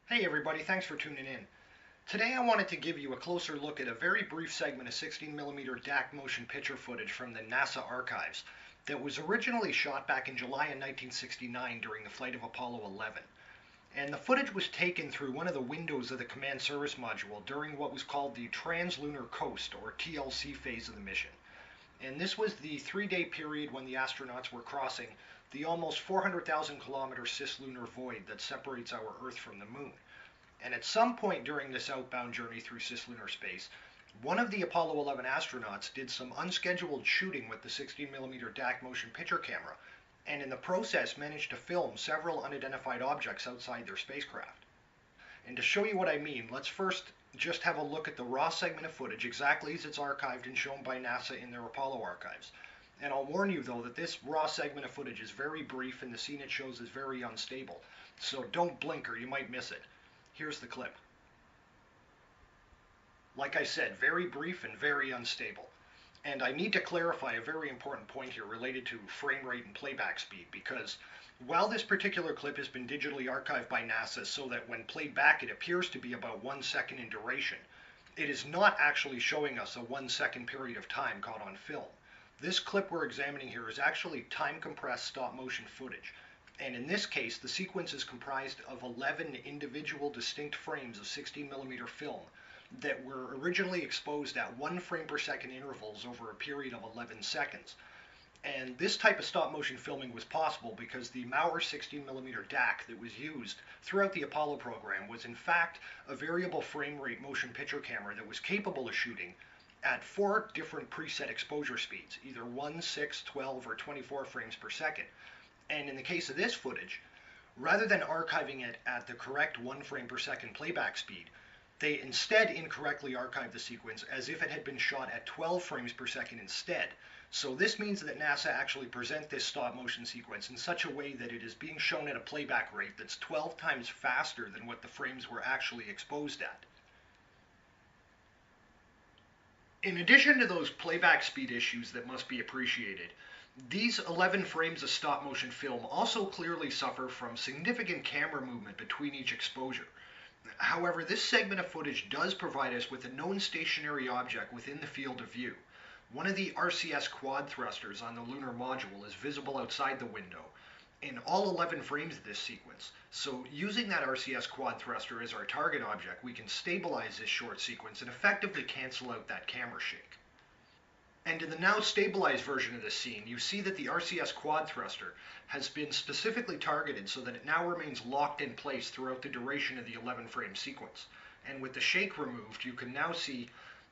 Hey everybody, thanks for tuning in. Today I wanted to give you a closer look at a very brief segment of 16mm DAC motion picture footage from the NASA archives that was originally shot back in July of 1969 during the flight of Apollo 11. And the footage was taken through one of the windows of the Command Service Module during what was called the Trans-Lunar Coast, or TLC phase of the mission. And this was the 3-day period when the astronauts were crossing the almost 400,000 kilometer Cis Lunar void that separates our Earth from the Moon. And at some point during this outbound journey through Cis Lunar Space, one of the Apollo 11 astronauts did some unscheduled shooting with the 16mm DAC motion picture camera, and in the process managed to film several unidentified objects outside their spacecraft. And to show you what I mean, let's first just have a look at the raw segment of footage exactly as it's archived and shown by NASA in their Apollo archives. And I'll warn you though that this raw segment of footage is very brief and the scene it shows is very unstable. So don't blink or you might miss it. Here's the clip. Like I said, very brief and very unstable. And I need to clarify a very important point here related to frame rate and playback speed, because while this particular clip has been digitally archived by NASA so that when played back it appears to be about 1 second in duration, it is not actually showing us a 1 second period of time caught on film. This clip we're examining here is actually time compressed stop motion footage. And in this case, the sequence is comprised of 11 individual distinct frames of 16mm film that were originally exposed at 1 frame per second intervals over a period of 11 seconds. And this type of stop motion filming was possible because the Mauer 16mm DAC that was used throughout the Apollo program was in fact a variable frame rate motion picture camera that was capable of shooting at 4 different preset exposure speeds, either 1, 6, 12, or 24 frames per second. And in the case of this footage, rather than archiving it at the correct 1 frame per second playback speed, they instead incorrectly archived the sequence as if it had been shot at 12 frames per second instead. So this means that NASA actually present this stop motion sequence in such a way that it is being shown at a playback rate that's 12 times faster than what the frames were actually exposed at. In addition to those playback speed issues that must be appreciated, these 11 frames of stop motion film also clearly suffer from significant camera movement between each exposure. However, this segment of footage does provide us with a known stationary object within the field of view. One of the RCS quad thrusters on the lunar module is visible outside the window in all 11 frames of this sequence. So using that RCS quad thruster as our target object, we can stabilize this short sequence and effectively cancel out that camera shake. And in the now stabilized version of this scene, you see that the RCS quad thruster has been specifically targeted so that it now remains locked in place throughout the duration of the 11 frame sequence. And with the shake removed, you can now see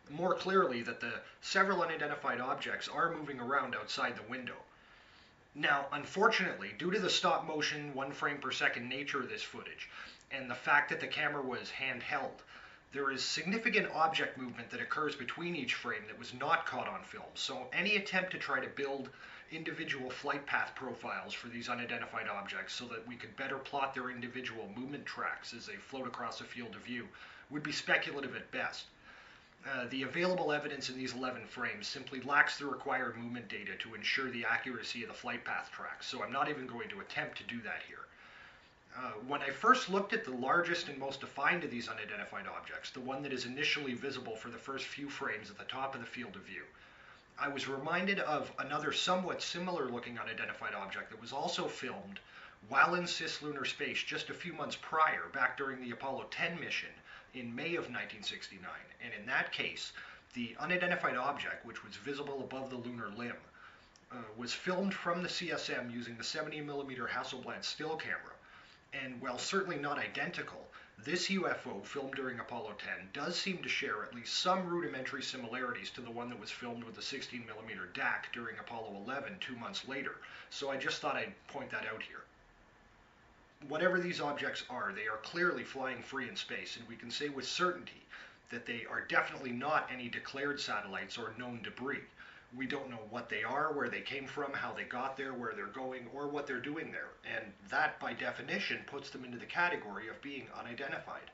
more clearly that the several unidentified objects are moving around outside the window. Now, unfortunately, due to the stop motion 1 frame per second nature of this footage, and the fact that the camera was handheld, there is significant object movement that occurs between each frame that was not caught on film. So any attempt to try to build individual flight path profiles for these unidentified objects so that we could better plot their individual movement tracks as they float across a field of view would be speculative at best. The available evidence in these 11 frames simply lacks the required movement data to ensure the accuracy of the flight path tracks, so I'm not even going to attempt to do that here. When I first looked at the largest and most defined of these unidentified objects, the one that is initially visible for the first few frames at the top of the field of view, I was reminded of another somewhat similar looking unidentified object that was also filmed while in Cis Lunar Space just a few months prior, back during the Apollo 10 mission in May of 1969. And in that case, the unidentified object, which was visible above the lunar limb, was filmed from the CSM using the 70mm Hasselblad still camera. And while certainly not identical, this UFO filmed during Apollo 10 does seem to share at least some rudimentary similarities to the one that was filmed with the 16mm DAC during Apollo 11 2 months later, so I just thought I'd point that out here. Whatever these objects are, they are clearly flying free in space, and we can say with certainty that they are definitely not any declared satellites or known debris. We don't know what they are, where they came from, how they got there, where they're going, or what they're doing there. And that, by definition, puts them into the category of being unidentified.